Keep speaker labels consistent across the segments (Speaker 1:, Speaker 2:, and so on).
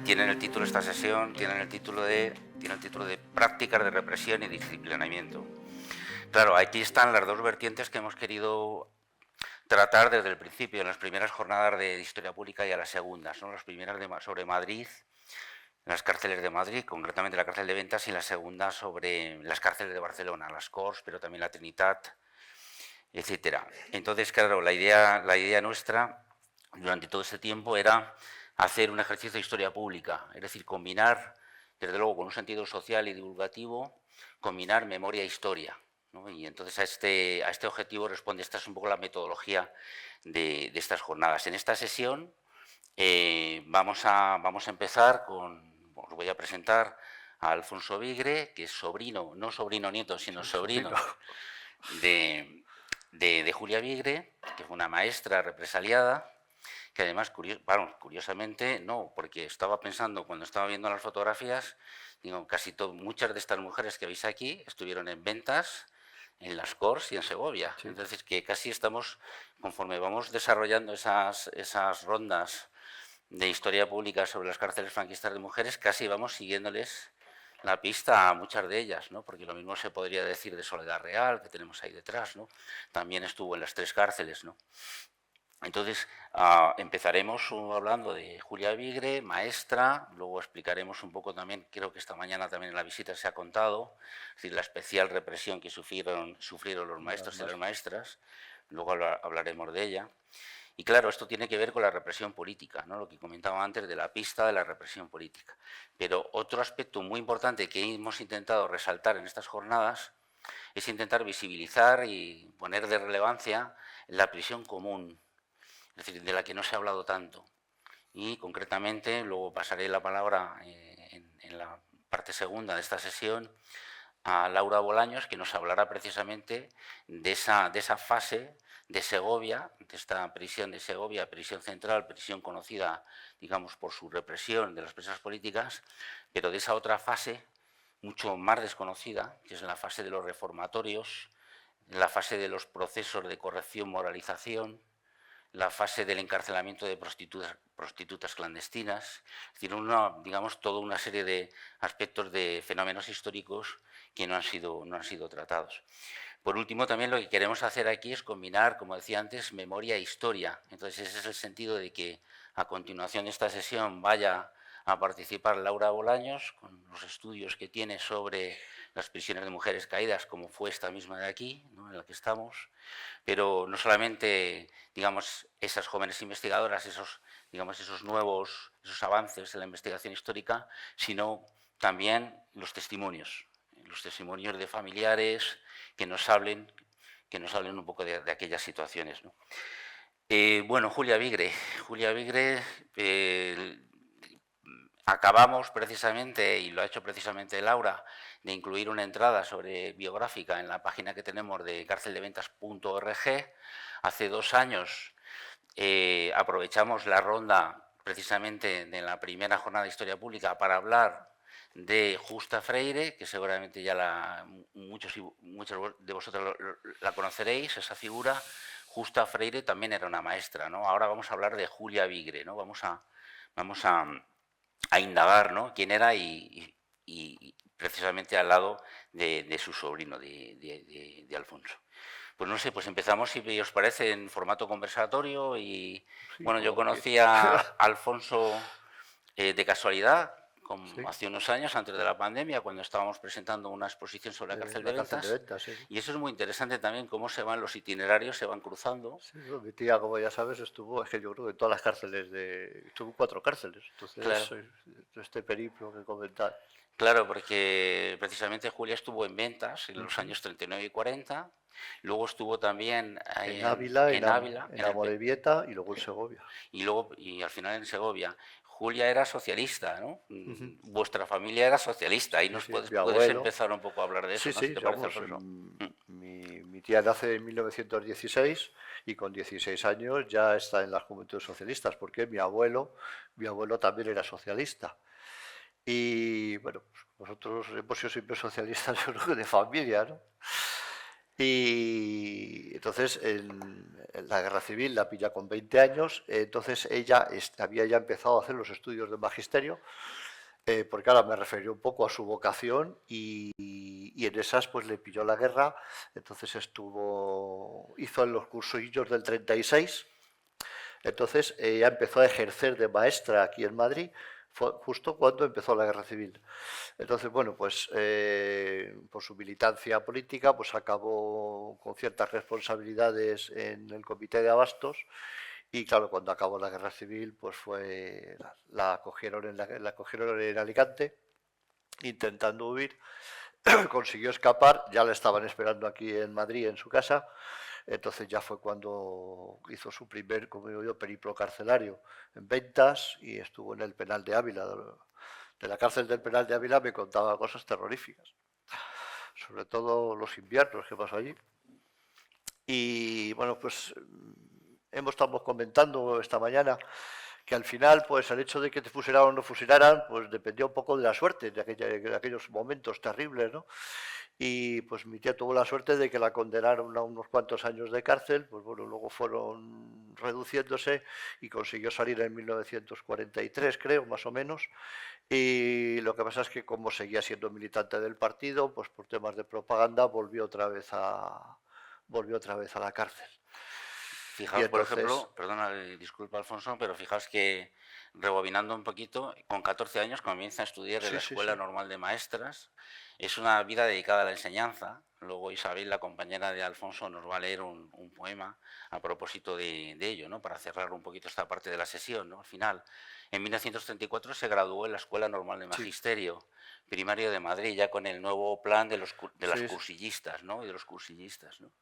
Speaker 1: tienen el título, esta sesión, tiene el título de Prácticas de represión y disciplinamiento. Claro, aquí están las dos vertientes que hemos querido tratar desde el principio, en las primeras jornadas de historia pública y a las segundas, ¿no? Las primeras sobre Madrid, las cárceles de Madrid, concretamente la cárcel de Ventas, y la segunda sobre las cárceles de Barcelona, las Corts, pero también la Trinitat, etcétera. Entonces, claro, la idea nuestra durante todo este tiempo era hacer un ejercicio de historia pública, es decir, combinar, desde luego con un sentido social y divulgativo, combinar memoria e historia, ¿no? Y entonces a este objetivo responde, esta es un poco la metodología de estas jornadas. En esta sesión vamos a empezar os voy a presentar a Alfonso Vigre, que es sobrino, no sobrino nieto, sino sobrino de Julia Vigre, que fue una maestra represaliada, que además, curiosamente, no, porque estaba pensando, cuando estaba viendo las fotografías, digo, muchas de estas mujeres que veis aquí estuvieron en Ventas, en las Corts y en Segovia. Sí. Entonces, que casi estamos, conforme vamos desarrollando esas rondas de historia pública sobre las cárceles franquistas de mujeres, casi vamos siguiéndoles la pista a muchas de ellas, ¿no? Porque lo mismo se podría decir de Soledad Real, que tenemos ahí detrás, ¿no? También estuvo en las 3 cárceles, ¿no? Entonces, empezaremos hablando de Julia Vigre, maestra, luego explicaremos un poco también, creo que esta mañana también en la visita se ha contado, es decir, la especial represión que sufrieron los maestros y las maestras, luego hablaremos de ella. Y claro, esto tiene que ver con la represión política, ¿no? Lo que comentaba antes de la pista de la represión política. Pero otro aspecto muy importante que hemos intentado resaltar en estas jornadas es intentar visibilizar y poner de relevancia la prisión común, es decir, de la que no se ha hablado tanto. Y concretamente, luego pasaré la palabra en la parte segunda de esta sesión a Laura Bolaños, que nos hablará precisamente de esa fase de Segovia, de esta prisión de Segovia, prisión central, prisión conocida, digamos, por su represión de las presas políticas, pero de esa otra fase, mucho más desconocida, que es la fase de los reformatorios, la fase de los procesos de corrección, moralización, la fase del encarcelamiento de prostitutas clandestinas, es decir, digamos, toda una serie de aspectos de fenómenos históricos que no han sido tratados. Por último, también lo que queremos hacer aquí es combinar, como decía antes, memoria e historia. Entonces, ese es el sentido de que a continuación de esta sesión vaya a participar Laura Bolaños, con los estudios que tiene sobre las prisiones de mujeres caídas, como fue esta misma de aquí, ¿no?, en la que estamos, pero no solamente, digamos, esas jóvenes investigadoras, esos esos avances en la investigación histórica, sino también los testimonios de familiares que nos hablen un poco de aquellas situaciones, ¿no? Bueno, Julia Vigre, acabamos precisamente, y lo ha hecho precisamente Laura, de incluir una entrada biográfica en la página que tenemos de carceldeventas.org. Hace 2 años aprovechamos la ronda precisamente de la primera jornada de historia pública para hablar de Justa Freire, que seguramente ya muchos de vosotros la conoceréis, esa figura. Justa Freire también era una maestra, ¿no? Ahora vamos a hablar de Julia Vigre, ¿no? Vamos a indagar, ¿no?, quién era y precisamente al lado de su sobrino, de Alfonso. Pues no sé, pues empezamos, si os parece, en formato conversatorio. Y sí, bueno, yo conocí a Alfonso de casualidad, sí, hace unos años, antes de la pandemia, cuando estábamos presentando una exposición sobre la cárcel de Ventas. Sí. Y eso es muy interesante también, cómo los itinerarios se van cruzando.
Speaker 2: Sí, mi tía, como ya sabes, estuvo, es que yo creo que en todas las cárceles estuvo en 4 cárceles, entonces claro, este periplo que comentar.
Speaker 1: Claro, porque precisamente Julia estuvo en Ventas en los años 39 y 40, luego estuvo también
Speaker 2: en Ávila, en Amorebieta y luego en Segovia.
Speaker 1: Y al final en Segovia. Julia era socialista, ¿no? Vuestra familia era socialista, y nos puedes empezar un poco a hablar de eso,
Speaker 2: sí,
Speaker 1: ¿no?
Speaker 2: Sí, ¿te vamos, mi tía nace en 1916 y con 16 años ya está en las Juventudes Socialistas, porque mi abuelo también era socialista. Y bueno, pues nosotros hemos sido siempre socialistas, yo creo que de familia, ¿no? Y entonces la guerra civil la pilla con 20 años, entonces ella había ya empezado a hacer los estudios de magisterio, porque ahora me referí un poco a su vocación y en esas pues le pilló la guerra, entonces hizo los cursillos del 36, entonces ella empezó a ejercer de maestra aquí en Madrid, fue justo cuando empezó la guerra civil. Entonces, bueno, pues por su militancia política, pues acabó con ciertas responsabilidades en el Comité de Abastos y claro, cuando acabó la guerra civil, pues la acogieron la acogieron en Alicante, intentando huir, consiguió escapar, ya la estaban esperando aquí en Madrid, en su casa, entonces ya fue cuando hizo su primer, como digo yo, periplo carcelario en Ventas y estuvo en el penal de Ávila. De la cárcel del penal de Ávila me contaba cosas terroríficas, sobre todo los inviernos que pasó allí. Y bueno, pues estado comentando esta mañana que al final, pues el hecho de que te fusilaran o no fusilaran, pues dependía un poco de la suerte, de aquellos momentos terribles, ¿no? Y pues mi tía tuvo la suerte de que la condenaron a unos cuantos años de cárcel, pues bueno, luego fueron reduciéndose y consiguió salir en 1943, creo, más o menos. Y lo que pasa es que como seguía siendo militante del partido, pues por temas de propaganda volvió otra vez a la cárcel.
Speaker 1: Fijaos, entonces, por ejemplo, perdona, disculpa Alfonso, pero fijaos que rebobinando un poquito, con 14 años comienza a estudiar en la Escuela Normal de Maestras. Es una vida dedicada a la enseñanza. Luego Isabel, la compañera de Alfonso, nos va a leer un poema a propósito de ello, ¿no? Para cerrar un poquito esta parte de la sesión, ¿no? Al final, en 1934 se graduó en la Escuela Normal de Magisterio Primario de Madrid, ya con el nuevo plan de las cursillistas, ¿no? Y de los cursillistas, ¿no?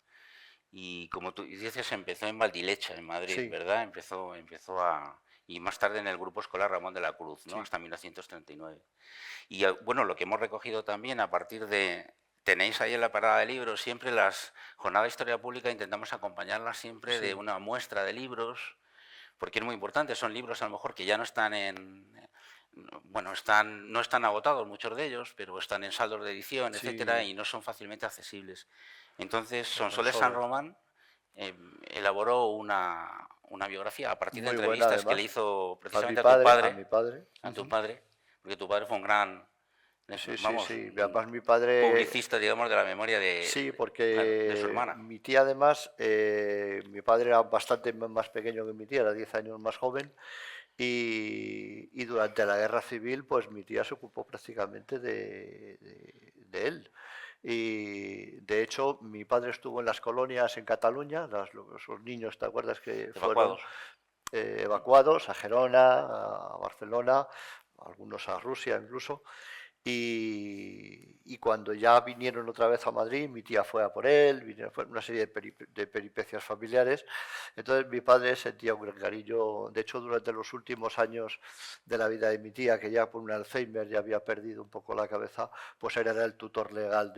Speaker 1: Y como tú dices, empezó en Valdilecha, en Madrid, ¿verdad? Empezó y más tarde en el Grupo Escolar Ramón de la Cruz, ¿no? Hasta 1939. Y bueno, lo que hemos recogido también a partir de... Tenéis ahí en la parada de libros siempre las jornadas de historia pública, intentamos acompañarlas siempre de una muestra de libros, porque es muy importante, son libros a lo mejor que ya no están bueno, no están agotados muchos de ellos, pero están en saldos de edición, etcétera, y no son fácilmente accesibles. Entonces, Sonsoles San Román elaboró una biografía a partir de entrevistas además, que le hizo precisamente a tu padre, porque tu padre fue un gran
Speaker 2: mi padre,
Speaker 1: publicista, digamos, de la memoria de su hermana.
Speaker 2: Mi tía además, mi padre era bastante más pequeño que mi tía, era 10 años más joven, y durante la guerra civil, pues mi tía se ocupó prácticamente de él. Y de hecho, mi padre estuvo en las colonias en Cataluña, esos niños, ¿te acuerdas que fueron evacuados a Gerona, a Barcelona, algunos a Rusia incluso? Y cuando ya vinieron otra vez a Madrid, mi tía fue a por él, fue una serie de peripecias familiares. Entonces mi padre sentía un gran cariño. De hecho, durante los últimos años de la vida de mi tía, que ya por un Alzheimer ya había perdido un poco la cabeza, pues él era el tutor legal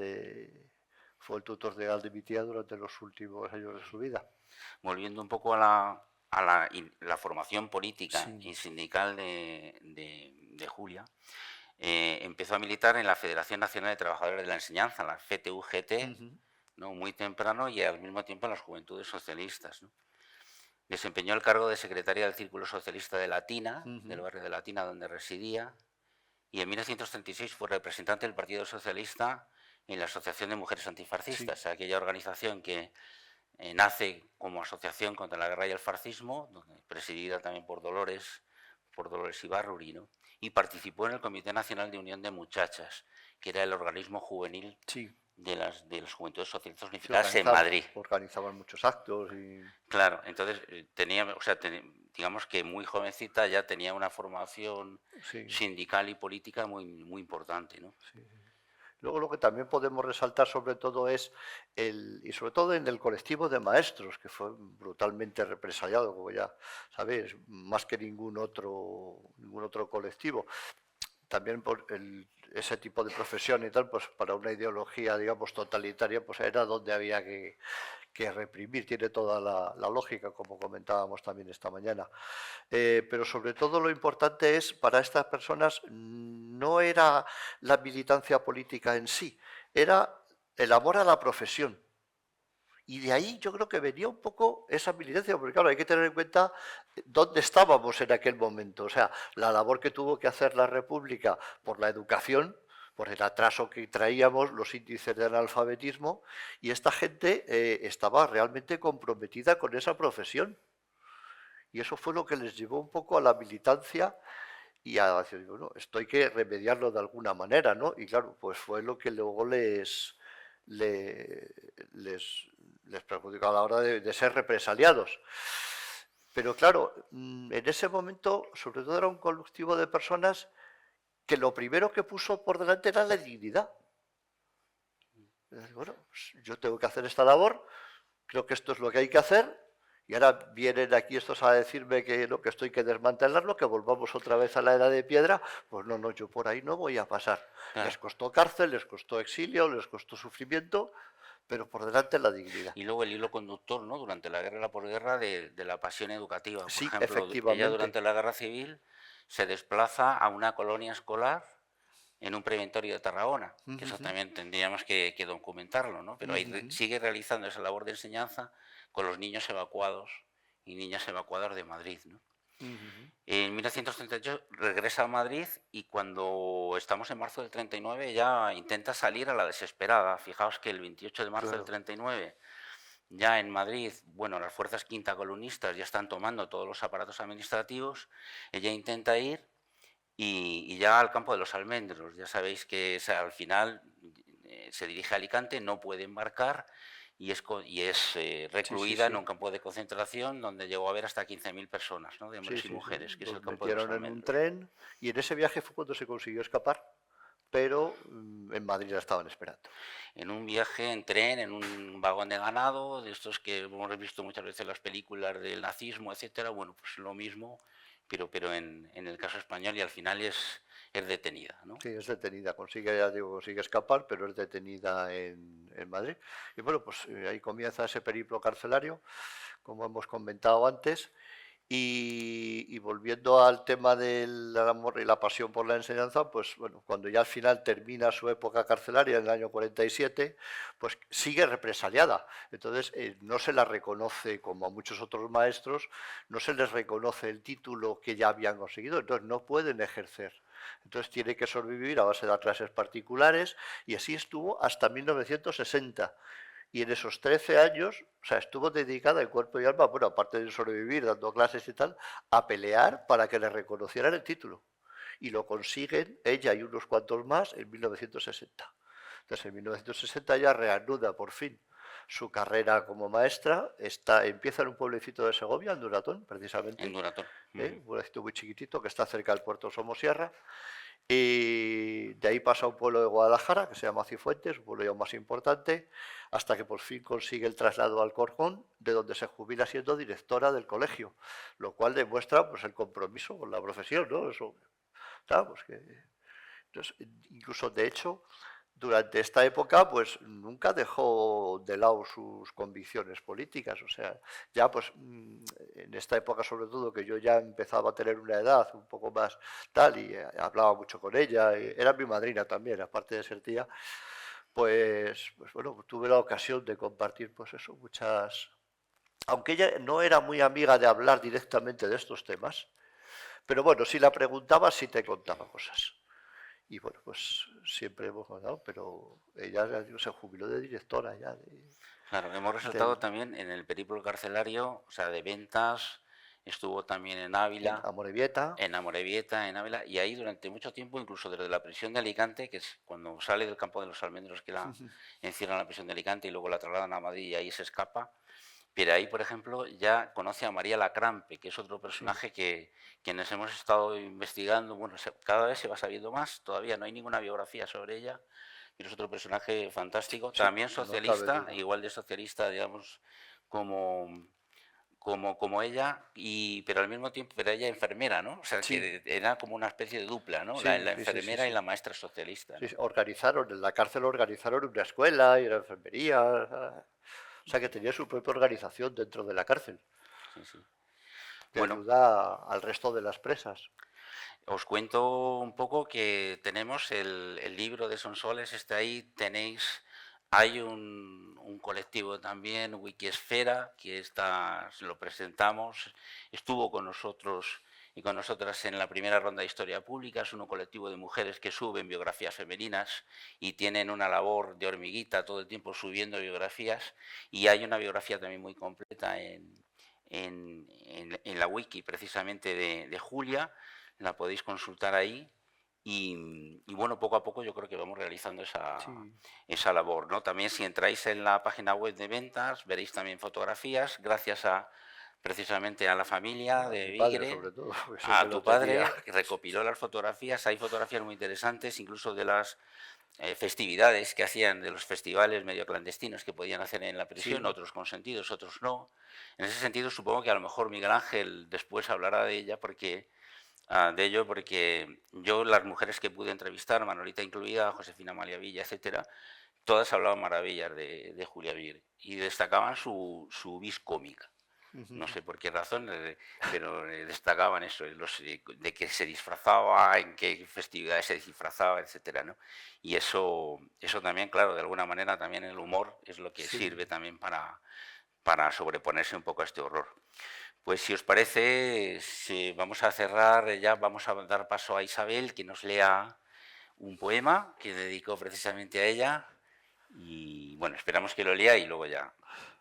Speaker 2: fue el tutor legal de mi tía durante los últimos años de su vida.
Speaker 1: Volviendo un poco a la formación política y sindical de Julia, empezó a militar en la Federación Nacional de Trabajadores de la Enseñanza, la FTUGT, ¿no? Muy temprano y al mismo tiempo en las Juventudes Socialistas, ¿no? Desempeñó el cargo de secretaria del Círculo Socialista de Latina, del barrio de Latina donde residía, y en 1936 fue representante del Partido Socialista en la Asociación de Mujeres Antifascistas, aquella organización que nace como asociación contra la guerra y el fascismo, presidida también por Dolores Ibarruri, ¿no? Y participó en el Comité Nacional de Unión de Muchachas, que era el organismo juvenil de las Juventudes Socialistas Unificadas en Madrid.
Speaker 2: Organizaban muchos actos.
Speaker 1: Claro, entonces digamos que muy jovencita ya tenía una formación sindical y política muy, muy importante, ¿no?
Speaker 2: Luego lo que también podemos resaltar sobre todo es, y sobre todo en el colectivo de maestros, que fue brutalmente represaliado, como ya sabéis, más que ningún otro colectivo. También por ese tipo de profesión y tal, pues para una ideología, digamos, totalitaria, pues era donde había que reprimir, tiene toda la lógica, como comentábamos también esta mañana. Pero sobre todo lo importante es, para estas personas, no era la militancia política en sí, era el amor a la profesión. Y de ahí yo creo que venía un poco esa militancia, porque claro, hay que tener en cuenta dónde estábamos en aquel momento. O sea, la labor que tuvo que hacer la República por la educación, por el atraso que traíamos, los índices de analfabetismo, y esta gente estaba realmente comprometida con esa profesión. Y eso fue lo que les llevó un poco a la militancia y a decir, bueno, esto hay que remediarlo de alguna manera, ¿no? Y claro, pues fue lo que luego le- les, les perjudicó a la hora de ser represaliados. Pero claro, en ese momento, sobre todo era un colectivo de personas que lo primero que puso por delante era la dignidad. Bueno, pues yo tengo que hacer esta labor, creo que esto es lo que hay que hacer, y ahora vienen aquí estos a decirme que, no, que esto hay que desmantelarlo, que volvamos otra vez a la edad de piedra. Pues no, no, yo por ahí no voy a pasar.
Speaker 1: Claro.
Speaker 2: Les costó cárcel, les costó exilio, les costó sufrimiento, pero por delante la dignidad.
Speaker 1: Y luego el hilo conductor, ¿no? Durante la guerra y la posguerra de la pasión educativa. Por
Speaker 2: Sí,
Speaker 1: ejemplo, ella
Speaker 2: efectivamente.
Speaker 1: durante la guerra civil se desplaza a una colonia escolar en un preventorio de Tarragona, que eso también tendríamos que documentarlo, ¿no? Pero ahí sigue realizando esa labor de enseñanza con los niños evacuados y niñas evacuadas de Madrid, ¿no? En 1938 regresa a Madrid y cuando estamos en marzo del 39 ya intenta salir a la desesperada. Fijaos que el 28 de marzo del 39 ya en Madrid, bueno, las fuerzas quinta colunistas ya están tomando todos los aparatos administrativos, ella intenta ir y ya al campo de los almendros. Ya sabéis que al final se dirige a Alicante, no puede embarcar y es
Speaker 2: Sí, sí,
Speaker 1: recluida en
Speaker 2: sí.
Speaker 1: un campo de concentración donde llegó a haber hasta 15.000 personas, ¿no? De
Speaker 2: Sí,
Speaker 1: hombres y
Speaker 2: sí, sí.
Speaker 1: mujeres, que es el
Speaker 2: Los
Speaker 1: campo de los
Speaker 2: metieron en un
Speaker 1: almendros.
Speaker 2: tren y en ese viaje fue cuando se consiguió escapar, pero en Madrid la estaban esperando.
Speaker 1: En un viaje en tren, en un vagón de ganado, de estos que hemos visto muchas veces en las películas del nazismo, etcétera, bueno, pues lo mismo, pero en el caso español y al final es detenida, ¿no?
Speaker 2: Sí, es detenida, consigue, ya digo, consigue escapar, pero es detenida en Madrid. Y bueno, pues ahí comienza ese periplo carcelario, como hemos comentado antes. Y volviendo al tema del amor y la pasión por la enseñanza, pues bueno, cuando ya al final termina su época carcelaria en el año 47, pues sigue represaliada. Entonces no se la reconoce, como a muchos otros maestros, no se les reconoce el título que ya habían conseguido, entonces no pueden ejercer. Entonces tiene que sobrevivir a base de clases particulares y así estuvo hasta 1960. Y en esos 13 años, o sea, estuvo dedicada en cuerpo y alma, bueno, aparte de sobrevivir, dando clases y tal, a pelear para que le reconocieran el título. Y lo consiguen ella y unos cuantos más en 1960. Entonces, en 1960 ya reanuda por fin su carrera como maestra. Empieza en un pueblecito de Segovia, en Duratón, precisamente.
Speaker 1: En Duratón.
Speaker 2: Un pueblecito muy chiquitito que está cerca del puerto Somosierra. Y de ahí pasa a un pueblo de Guadalajara, que se llama Cifuentes, un pueblo ya más importante, hasta que por fin consigue el traslado al Alcorcón, de donde se jubila siendo directora del colegio, lo cual demuestra pues, el compromiso con la profesión, ¿no? Eso, claro, pues que, entonces, incluso, de hecho, durante esta época, pues nunca dejó de lado sus convicciones políticas. O sea, ya pues en esta época sobre todo, que yo ya empezaba a tener una edad un poco más tal, y hablaba mucho con ella, y era mi madrina también, aparte de ser tía, pues bueno, tuve la ocasión de compartir pues eso, muchas... Aunque ella no era muy amiga de hablar directamente de estos temas, pero bueno, si la preguntaba, sí te contaba cosas. Y bueno, pues siempre hemos hablado, pero ella se jubiló de directora ya.
Speaker 1: Claro, hemos resaltado
Speaker 2: Del,
Speaker 1: también en el periplo carcelario, o sea, de ventas, estuvo también en
Speaker 2: en
Speaker 1: Ávila,
Speaker 2: Amorebieta.
Speaker 1: en Amorebieta, en Ávila, y ahí durante mucho tiempo, incluso desde la prisión de Alicante, que es cuando sale del campo de los almendros que la encierran en la prisión de Alicante y luego la trasladan a Madrid y ahí se escapa. Pero ahí, por ejemplo, ya conoce a María Lacrampe, que es otro
Speaker 2: Sí.
Speaker 1: personaje que quienes hemos estado investigando, bueno, cada vez se va sabiendo más, todavía no hay ninguna biografía sobre ella, pero es otro personaje fantástico,
Speaker 2: Sí,
Speaker 1: también
Speaker 2: no cabe
Speaker 1: socialista,
Speaker 2: duda.
Speaker 1: igual de socialista, digamos, como, como ella, pero al mismo tiempo, pero ella enfermera, ¿no? O sea,
Speaker 2: Sí,
Speaker 1: que era como una especie de dupla, ¿no? La,
Speaker 2: sí,
Speaker 1: la
Speaker 2: sí, sí, sí,
Speaker 1: enfermera y
Speaker 2: sí.
Speaker 1: la maestra socialista,
Speaker 2: Sí,
Speaker 1: ¿no?
Speaker 2: sí, organizaron, en la cárcel organizaron una escuela y una enfermería. O sea que tenía su propia organización dentro de la cárcel,
Speaker 1: Sí, sí.
Speaker 2: de
Speaker 1: Bueno,
Speaker 2: ayuda al resto de las presas.
Speaker 1: os cuento un poco que tenemos el libro de Sonsoles, está ahí, tenéis Hay un colectivo también, Wikiesfera, que lo presentamos, estuvo con nosotros y con nosotras en la primera ronda de Historia Pública. Es un colectivo de mujeres que suben biografías femeninas y tienen una labor de hormiguita todo el tiempo subiendo biografías, y hay una biografía también muy completa en la wiki precisamente de Julia, la podéis consultar ahí. Y bueno, poco a poco yo creo que vamos realizando
Speaker 2: Sí,
Speaker 1: esa labor, ¿no? También si entráis en la página web de ventas, veréis también fotografías, gracias precisamente a la familia
Speaker 2: a
Speaker 1: de
Speaker 2: mi padre
Speaker 1: Vigre,
Speaker 2: sobre todo, porque es el que
Speaker 1: a
Speaker 2: lo
Speaker 1: tu
Speaker 2: tenía.
Speaker 1: padre, que recopiló las fotografías. Hay fotografías muy interesantes, incluso de las festividades que hacían, de los festivales medio clandestinos que podían hacer en la prisión,
Speaker 2: Sí,
Speaker 1: otros consentidos, otros no. En ese sentido, supongo que a lo mejor Miguel Ángel después hablará de ello, porque yo, las mujeres que pude entrevistar, Manolita incluida, Josefina Amalia Villa, etcétera, todas hablaban maravillas de Julia Vigre y destacaban su vis cómica. No sé por qué razón, pero destacaban eso, de que se disfrazaba, en qué festividades se disfrazaba, etcétera, ¿no? Y eso también, claro, de alguna manera también el humor es lo que
Speaker 2: sí.
Speaker 1: sirve también para sobreponerse un poco a este horror. Pues si os parece, si vamos a cerrar ya, vamos a dar paso a Isabel, que nos lea un poema que dedicó precisamente a ella. Y bueno, esperamos que lo lea y luego ya.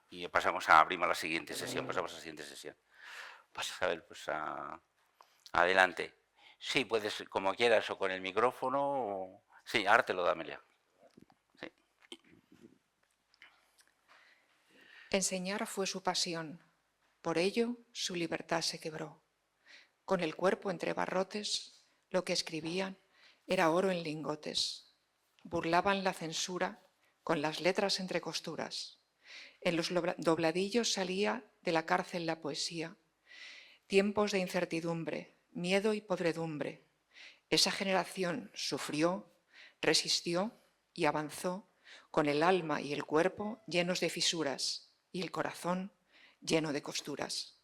Speaker 1: Y abrimos la siguiente sesión, pasamos a la siguiente sesión. Pues Isabel, pues adelante. Sí, puedes, como quieras, o con el micrófono. Sí, ahora te lo da Amelia. Sí.
Speaker 3: Enseñar fue su pasión, por ello su libertad se quebró. Con el cuerpo entre barrotes, lo que escribían era oro en lingotes. Burlaban la censura con las letras entre costuras. En los dobladillos salía de la cárcel la poesía. Tiempos de incertidumbre, miedo y podredumbre. Esa generación sufrió, resistió y avanzó con el alma y el cuerpo llenos de fisuras y el corazón lleno de costuras.